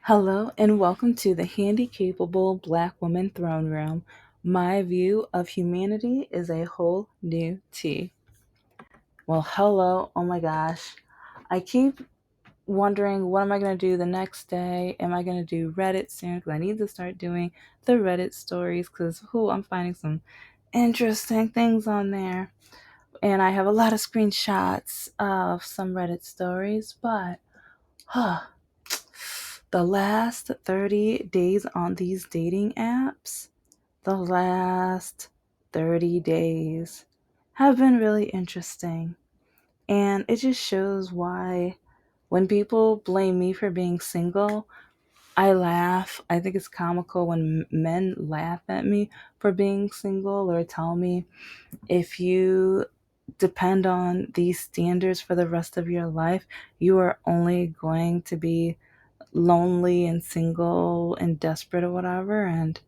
Hello and welcome to the Handicapable Black Woman Throne Room. My view of humanity is a whole new tea. Well, hello. Oh my gosh. I keep wondering what am I going to do the next day? Am I going to do Reddit soon? Because I need to start doing the Reddit stories because I'm finding some interesting things on there. And I have a lot of screenshots of some Reddit stories, but the last 30 days on these dating apps, the last 30 days have been really interesting. And it just shows why when people blame me for being single, I laugh. I think it's comical when men laugh at me for being single or tell me if you depend on these standards for the rest of your life, you are only going to be lonely and single and desperate or whatever. And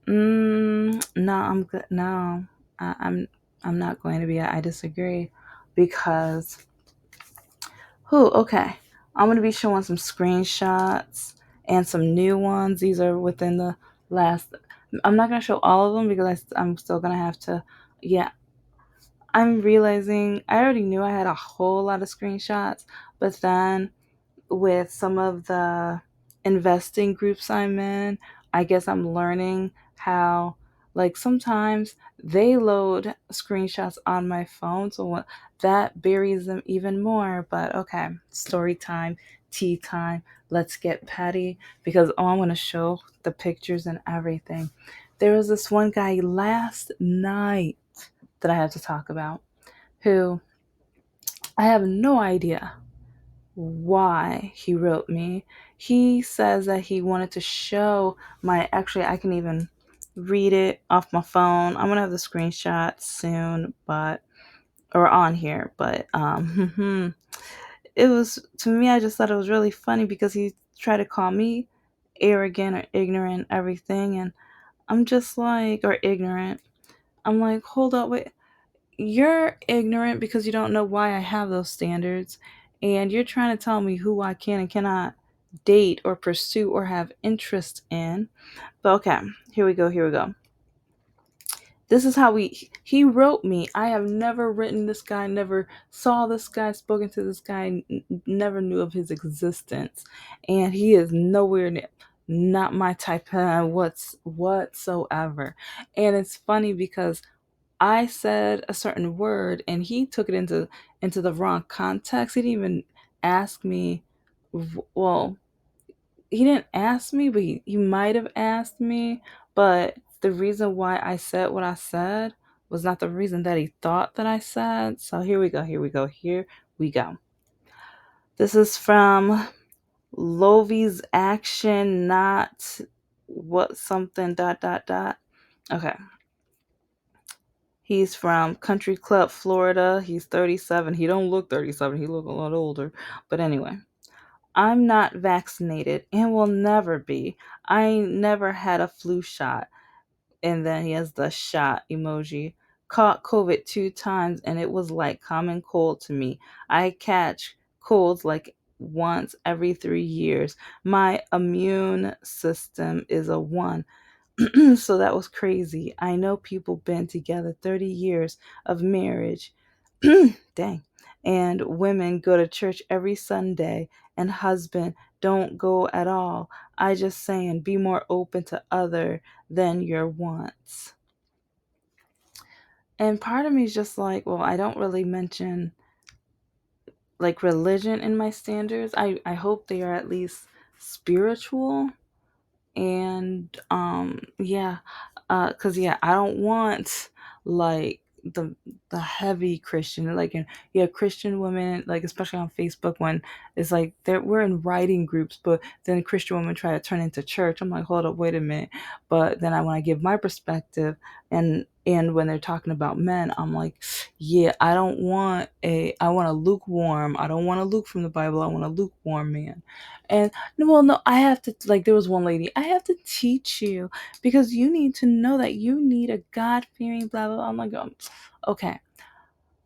no, I'm good. No, I'm not going to be. I disagree because okay. I'm going to be showing some screenshots and some new ones. These are within the last. I'm not going to show all of them because I'm still going to have to. Yeah, I'm realizing I already knew I had a whole lot of screenshots, but then with some of the investing groups I'm in, I guess I'm learning how, like, sometimes they load screenshots on my phone, so that buries them even more. But okay, story time, tea time. Let's get petty because I'm going to show the pictures and everything. There was this one guy last night that I have to talk about who I have no idea why he wrote me. He says that he wanted to show actually I can even read it off my phone. I'm gonna have the screenshot soon, but or on here, but it was to me I just thought it was really funny because he tried to call me arrogant or ignorant everything and I'm just like or ignorant. I'm like, hold up, wait, you're ignorant because you don't know why I have those standards, and you're trying to tell me who I can and cannot date or pursue or have interest in. But okay, here we go. Here we go. This is how he wrote me. I have never written this guy, never saw this guy, spoken to this guy, never knew of his existence, and he is nowhere near not my type whatsoever. And it's funny because I said a certain word and he took it into the wrong context. He didn't even ask me. Well, he didn't ask me, but he might have asked me. But the reason why I said what I said was not the reason that he thought that I said. So here we go. Here we go. Here we go. This is from Lovey's action, not what something dot dot dot. Okay. He's from Country Club, Florida. He's 37. He don't look 37. He look a lot older. But anyway, I'm not vaccinated and will never be. I never had a flu shot. And then he has the shot emoji. Caught COVID 2 times and it was like common cold to me. I catch colds like once every 3 years. My immune system is a 1. So that was crazy. I know people been together 30 years of marriage. Dang. And women go to church every Sunday and husband don't go at all. I just saying be more open to other than your wants. And part of me is just like, well, I don't really mention like religion in my standards. I hope they are at least spiritual and yeah, cuz yeah, I don't want like the heavy Christian, like in, yeah, Christian women, like especially on Facebook when it's like we're in writing groups, but then Christian women try to turn into church. I'm like, hold up, wait a minute. But then I when I give my perspective and when they're talking about men, I'm like, yeah, I want a lukewarm. I don't want a Luke from the Bible. I want a lukewarm man. And well, no, I have to, like, there was one lady, I have to teach you because you need to know that you need a God fearing, blah, blah, blah. I'm like, okay.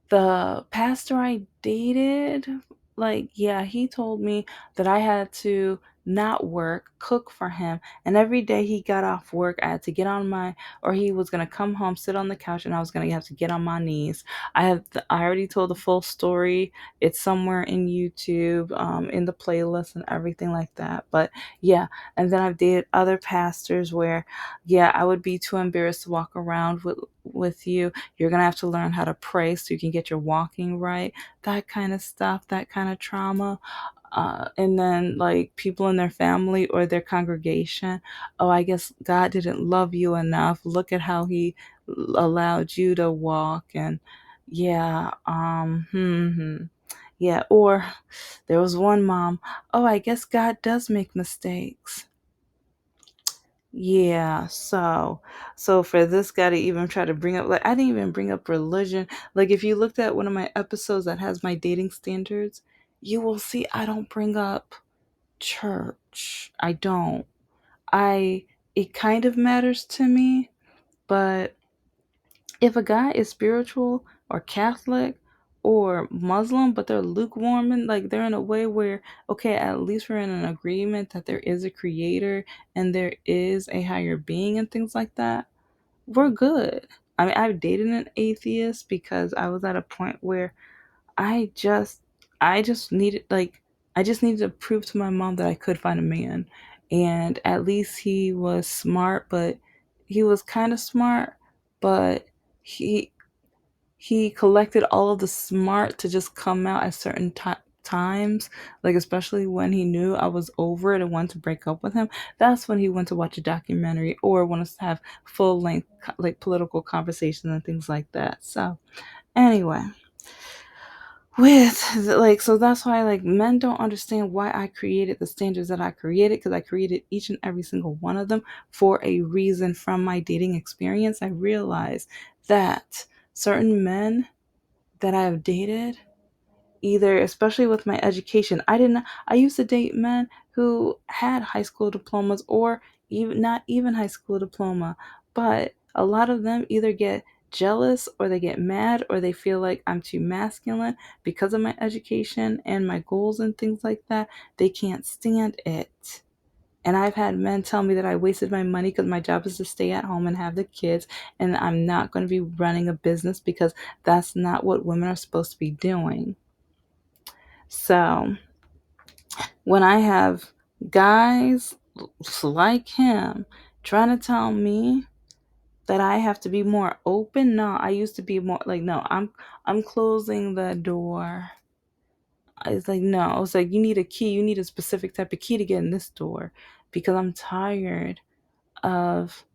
The pastor I dated, like, yeah, he told me that I had to not work, cook for him. And every day he got off work, I had to get on my, or he was going to come home, sit on the couch, and I was going to have to get on my knees. I already told the full story. It's somewhere in YouTube, in the playlist and everything like that. But yeah, and then I've dated other pastors where, yeah, I would be too embarrassed to walk around with you. You're gonna have to learn how to pray so you can get your walking right. That kind of stuff, that kind of trauma. And then like people in their family or their congregation, oh, I guess God didn't love you enough. Look at how he allowed you to walk. And yeah, yeah. Or there was one mom, oh, I guess God does make mistakes. Yeah, so for this guy to even try to bring up, like, I didn't even bring up religion. Like, if you looked at one of my episodes that has my dating standards, you will see I don't bring up church. I don't. I It kind of matters to me, but if a guy is spiritual or Catholic or Muslim, but they're lukewarm and like they're in a way where, okay, at least we're in an agreement that there is a creator and there is a higher being and things like that, we're good. I mean, I've dated an atheist because I was at a point where I just I just needed like I just needed to prove to my mom that I could find a man. And at least he was smart, but he was kind of smart, but he he collected all of the smart to just come out at certain times, like especially when he knew I was over it and wanted to break up with him. That's when he went to watch a documentary or want to have full length like political conversations and things like that. So anyway, like, so that's why like men don't understand why I created the standards that I created, because I created each and every single one of them for a reason. From my dating experience, I realized that certain men that I have dated, either, especially with my education, I used to date men who had high school diplomas or even not even high school diploma, but a lot of them either get jealous or they get mad or they feel like I'm too masculine because of my education and my goals and things like that. They can't stand it. And I've had men tell me that I wasted my money because my job is to stay at home and have the kids, and I'm not going to be running a business because that's not what women are supposed to be doing. So when I have guys like him trying to tell me that I have to be more open, no, I used to be more like, no, I'm closing the door. It's like, no, it's like, you need a key, you need a specific type of key to get in this door, because I'm tired of,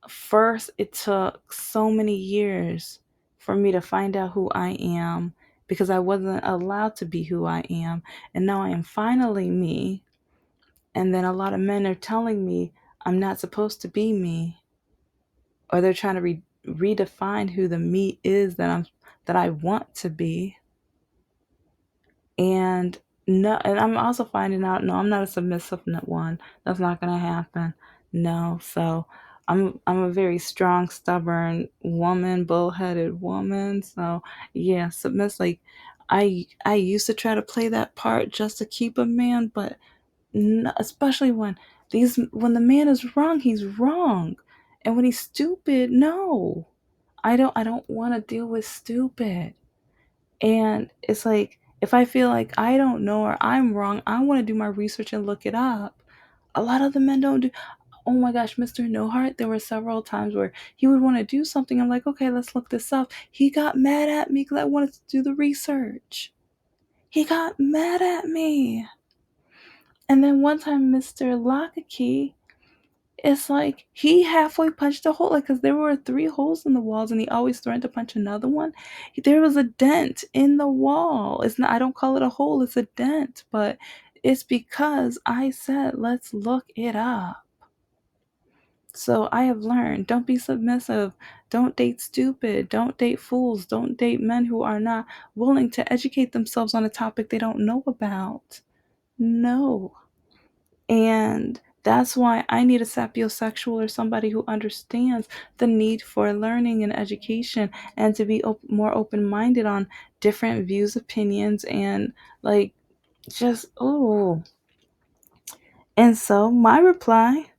first it took so many years for me to find out who I am because I wasn't allowed to be who I am, and now I am finally me. And then a lot of men are telling me I'm not supposed to be me, or they're trying to redefine who the me is that I want to be. And no, and I'm also finding out, no, I'm not a submissive one. That's not gonna happen. No, so I'm a very strong, stubborn woman, bullheaded woman. So yeah, submiss like I used to try to play that part just to keep a man, but especially when the man is wrong, he's wrong, and when he's stupid, no, I don't want to deal with stupid. And it's like, if I feel like I don't know or I'm wrong, I want to do my research and look it up. A lot of the men don't do. Oh my gosh, Mr. No Heart, there were several times where he would want to do something. I'm like, okay, let's look this up. He got mad at me because I wanted to do the research. He got mad at me. And then one time, Mr. Lockakey, it's like he halfway punched a hole, like, because there were three holes in the walls, and he always threatened to punch another one. There was a dent in the wall. It's not. I don't call it a hole. It's a dent, but it's because I said let's look it up. So I have learned: don't be submissive. Don't date stupid. Don't date fools. Don't date men who are not willing to educate themselves on a topic they don't know about. No. And that's why I need a sapiosexual or somebody who understands the need for learning and education, and to be more open minded on different views, opinions, and like just, oh, And so my reply,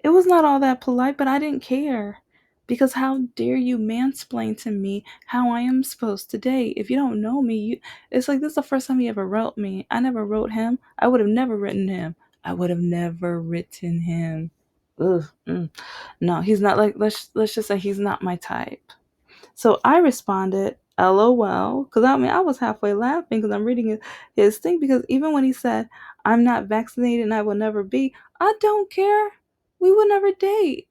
it was not all that polite, but I didn't care. Because how dare you mansplain to me how I am supposed to date? If you don't know me, it's like this is the first time he ever wrote me. I never wrote him. I would have never written him. I would have never written him. Ugh. No, he's not like let's just say he's not my type. So I responded, LOL, because I mean I was halfway laughing because I'm reading his thing because even when he said I'm not vaccinated and I will never be, I don't care. We will never date.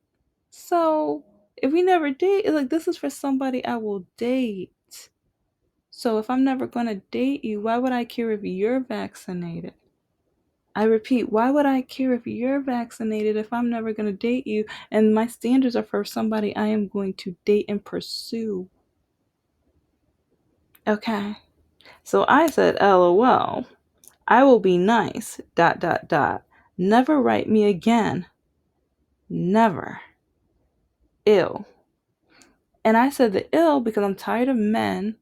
So if we never date, it's like this is for somebody I will date. So if I'm never gonna date you, why would I care if you're vaccinated? I repeat, why would I care if you're vaccinated if I'm never gonna date you and my standards are for somebody I am going to date and pursue? Okay. So I said, LOL. I will be nice. Dot dot dot. Never write me again. Never. Ill. And I said the ill because I'm tired of men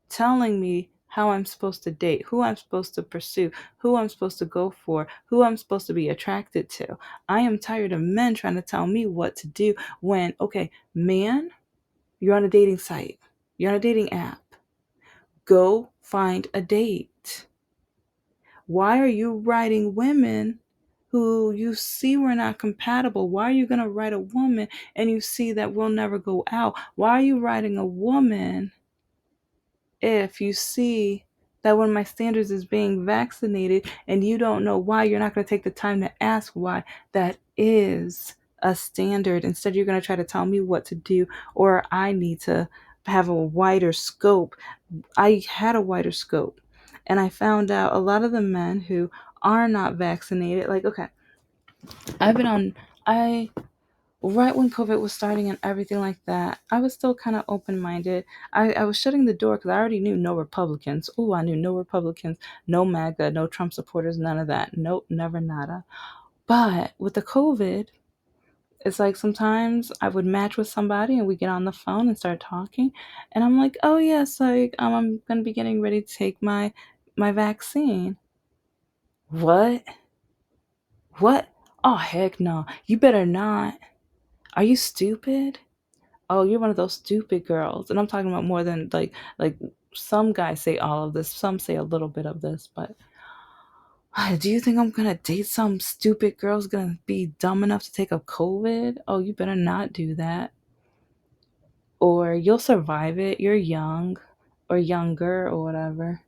telling me how I'm supposed to date, who I'm supposed to pursue, who I'm supposed to go for, who I'm supposed to be attracted to. I am tired of men trying to tell me what to do when, okay, man, you're on a dating site, you're on a dating app. Go find a date. Why are you writing women who you see we're not compatible? Why are you going to write a woman and you see that we'll never go out? Why are you writing a woman if you see that one of my standards is being vaccinated and you don't know why? You're not going to take the time to ask why that is a standard. Instead, you're going to try to tell me what to do, or I need to have a wider scope. I had a wider scope and I found out a lot of the men who are not vaccinated, like, okay, I've been on, I right when COVID was starting and everything like that, I was still kind of open minded. I was shutting the door because I already knew no Republicans. Oh, I knew no Republicans, no MAGA, no Trump supporters, none of that. Nope, never nada. But with the COVID, it's like sometimes I would match with somebody and we get on the phone and start talking, and I'm like, oh yes, like I'm gonna be getting ready to take my vaccine. What? What? Oh heck no! You better not. Are you stupid? Oh, you're one of those stupid girls. And I'm talking about more than like some guys say all of this, some say a little bit of this, but do you think I'm gonna date some stupid girl's gonna be dumb enough to take a COVID? Oh, you better not do that. Or you'll survive it. You're young or younger or whatever.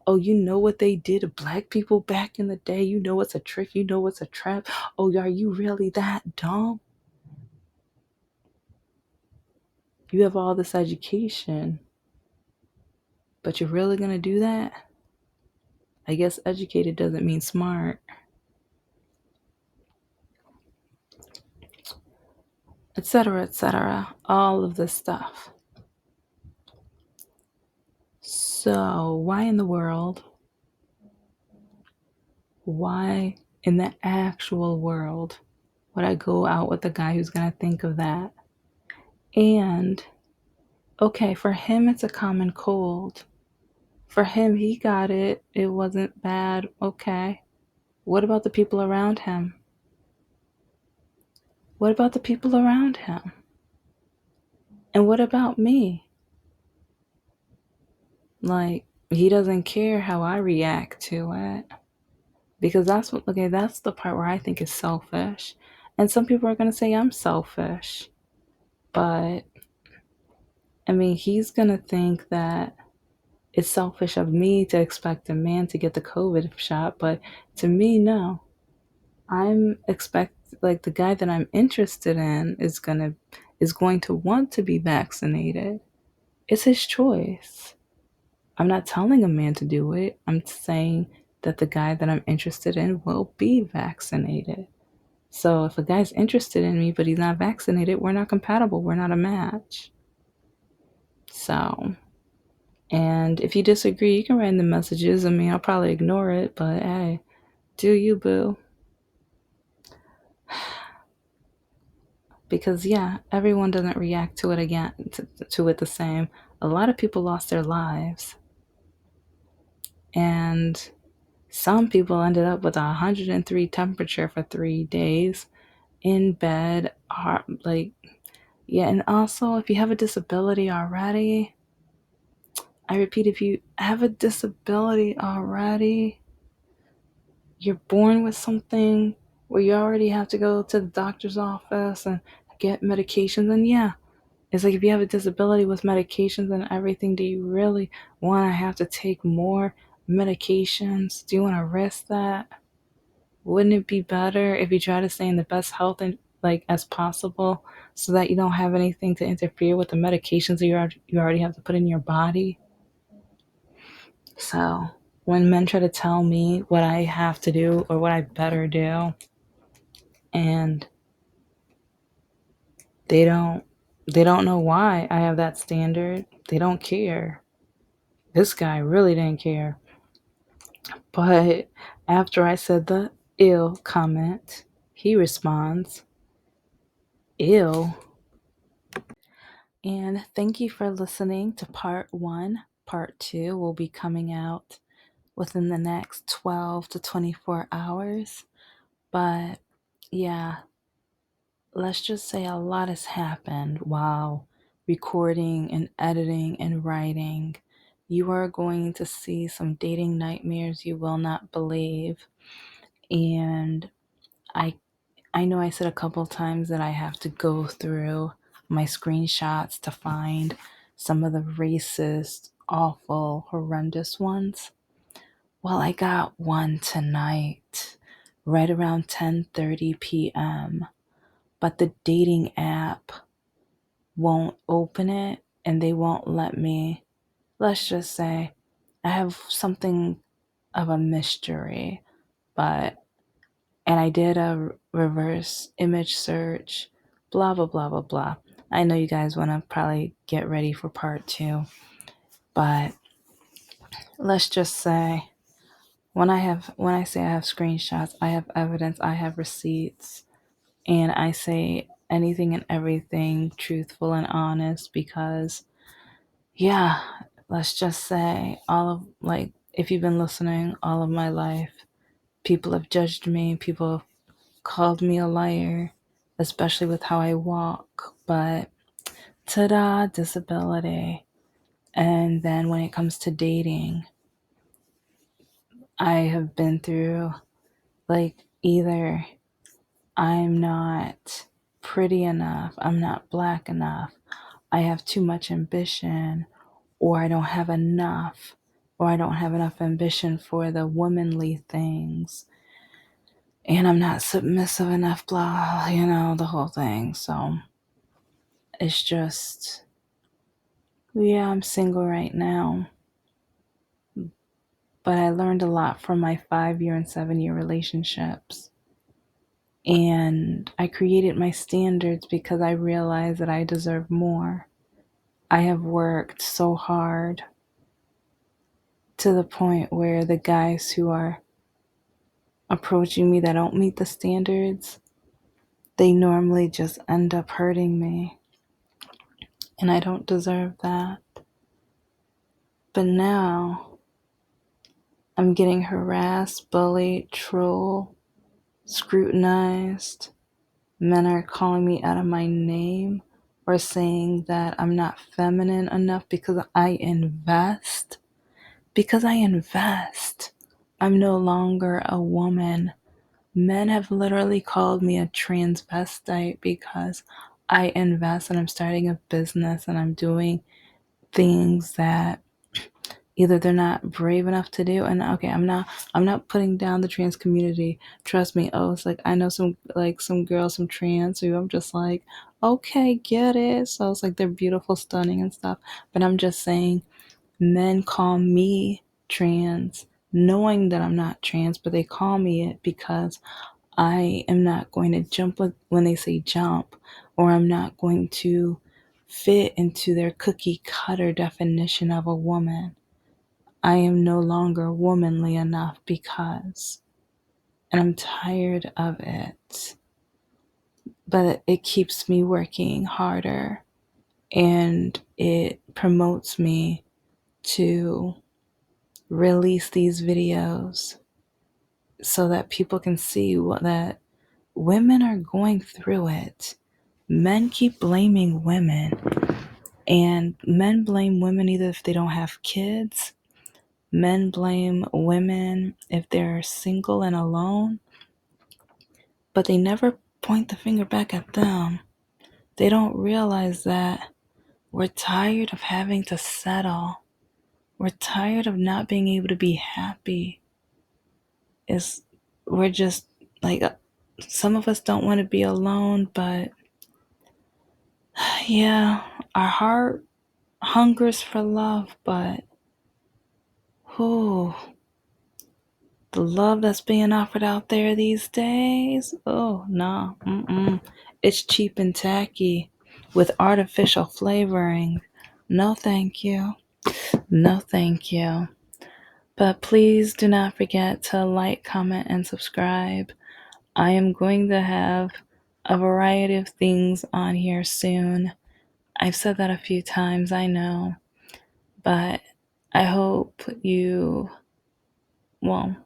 Oh, you know what they did to black people back in the day? You know it's a trick. You know it's a trap. Oh, are you really that dumb? You have all this education, but you're really gonna do that? I guess educated doesn't mean smart, etc., etc. All of this stuff. So, why in the world? Why in the actual world would I go out with a guy who's gonna think of that? And, okay, for him, it's a common cold. For him, he got it. It wasn't bad. Okay. What about the people around him? What about the people around him? And what about me? Like, he doesn't care how I react to it. Because that's what, okay, that's the part where I think is selfish. And some people are going to say I'm selfish. But, I mean, he's going to think that it's selfish of me to expect a man to get the COVID shot. But to me, no. I'm expect like the guy that I'm interested in is going to want to be vaccinated. It's his choice. I'm not telling a man to do it. I'm saying that the guy that I'm interested in will be vaccinated. So if a guy's interested in me but he's not vaccinated, we're not compatible. We're not a match. So, and if you disagree, you can write in the messages. I mean, I'll probably ignore it, but hey, do you, boo? Because yeah, everyone doesn't react to it again to it the same. A lot of people lost their lives, and Some people ended up with 103 temperature for 3 days in bed. Like, yeah, and also if you have a disability already, I repeat, if you have a disability already, you're born with something where you already have to go to the doctor's office and get medications. And yeah, it's like if you have a disability with medications and everything, do you really want to have to take more medications? Do you want to risk that? Wouldn't it be better if you try to stay in the best health and like as possible so that you don't have anything to interfere with the medications that you already have to put in your body? So when men try to tell me what I have to do or what I better do, and they don't they don't know why I have that standard. They don't care. This guy really didn't care. But after I said the ill comment, he responds, ill. And thank you for listening to part one. Part two will be coming out within the next 12 to 24 hours. But yeah, let's just say a lot has happened while recording and editing and writing. You are going to see some dating nightmares you will not believe. And I I know I said a couple times that I have to go through my screenshots to find some of the racist, awful, horrendous ones. Well, I got one tonight, right around 10:30 p.m. But the dating app won't open it and they won't let me. Let's just say I have something of a mystery, but and I did a reverse image search, blah, blah, blah, blah, blah. I know you guys want to probably get ready for part two, but let's just say when I say I have screenshots, I have evidence, I have receipts, and I say anything and everything truthful and honest because yeah, let's just say all of like if you've been listening all of my life, people have judged me, people have called me a liar, especially with how I walk. But ta-da, disability. And then when it comes to dating, I have been through like either I'm not pretty enough, I'm not black enough, I have too much ambition, or I don't have enough, or I don't have enough ambition for the womanly things, and I'm not submissive enough, blah, the whole thing. So it's just, yeah, I'm single right now, but I learned a lot from my 5 year and 7 year relationships. And I created my standards because I realized that I deserve more. I have worked so hard to the point where the guys who are approaching me that don't meet the standards, they normally just end up hurting me. And I don't deserve that. But now I'm getting harassed, bullied, trolled, scrutinized. Men are calling me out of my name or saying that I'm not feminine enough because I invest. Because I invest. I'm no longer a woman. Men have literally called me a transvestite because I invest and I'm starting a business and I'm doing things that either they're not brave enough to do. And okay, I'm not putting down the trans community, trust me. Oh, it's like I know some girls, some trans who I'm just like, okay, get it. So it's like they're beautiful, stunning and stuff, but I'm just saying men call me trans knowing that I'm not trans, but they call me it because I am not going to jump when they say jump, or I'm not going to fit into their cookie cutter definition of a woman. I am no longer womanly enough because, and I'm tired of it, but it keeps me working harder and it promotes me to release these videos so that people can see that women are going through it. Men keep blaming women, and men blame women either if they don't have kids, men blame women if they're single and alone, but they never point the finger back at them. They don't realize that we're tired of having to settle. We're tired of not being able to be happy. We're just like, some of us don't want to be alone, but yeah, our heart hungers for love, but who the love that's being offered out there these days, oh no, it's cheap and tacky with artificial flavoring. No thank you. No thank you. But please do not forget to like, comment, and subscribe. I am going to have a variety of things on here soon. I've said that a few times, I know, but I hope you will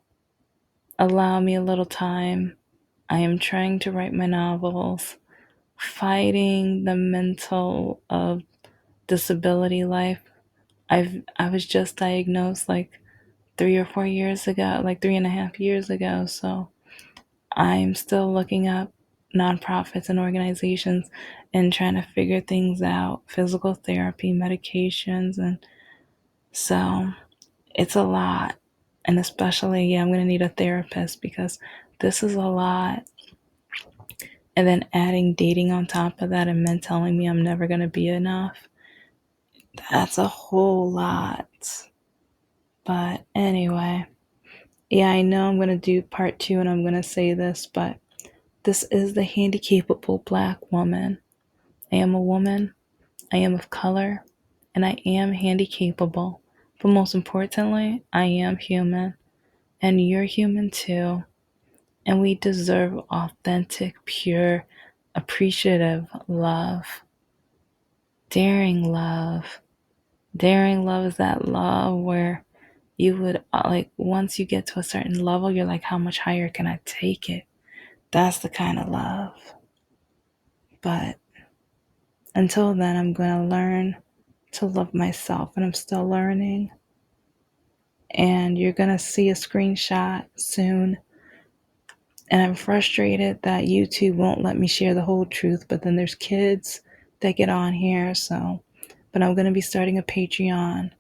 allow me a little time. I am trying to write my novels, fighting the mental of disability life. I was just diagnosed like 3 or 4 years ago, like 3.5 years ago. So I'm still looking up nonprofits and organizations and trying to figure things out, physical therapy, medications, and so it's a lot. And especially, yeah, I'm going to need a therapist because this is a lot. And then adding dating on top of that and men telling me I'm never going to be enough. That's a whole lot. But anyway, yeah, I know I'm going to do part 2 and I'm going to say this, but this is the Handicapable Black woman. I am a woman, I am of color, and I am handicapable. But most importantly, I am human, and you're human too. And we deserve authentic, pure, appreciative love. Daring love. Daring love is that love where you would, like, once you get to a certain level, you're like, how much higher can I take it? That's the kind of love. But until then, I'm going to learn to love myself, and I'm still learning. And you're going to see a screenshot soon. And I'm frustrated that YouTube won't let me share the whole truth, but then there's kids that get on here, so. But I'm going to be starting a Patreon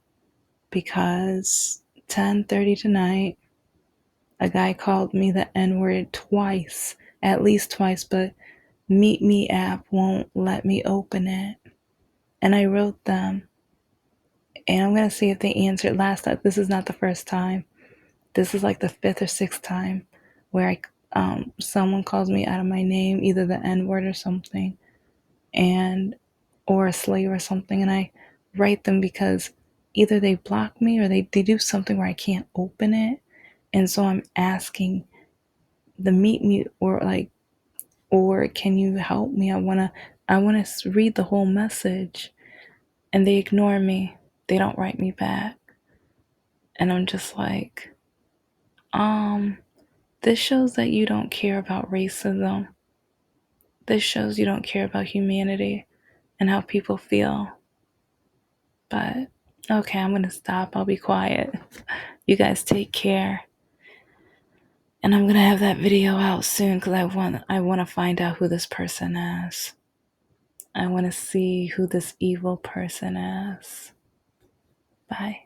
because 10:30 tonight, a guy called me the N-word twice, at least twice, but Meet Me app won't let me open it. And I wrote them, and I'm going to see if they answered last time. This is not the first time. This is like the 5th or 6th time where someone calls me out of my name, either the N-word or something, and or a slave or something, and I write them because either they block me or they do something where I can't open it. And so I'm asking the Meet Me, or can you help me? I wanna read the whole message, and they ignore me. They don't write me back, and I'm just like, this shows that you don't care about racism. This shows you don't care about humanity and how people feel. But okay, I'm gonna stop. I'll be quiet. You guys take care. And I'm gonna have that video out soon because I want to find out who this person is. I want to see who this evil person is. Bye.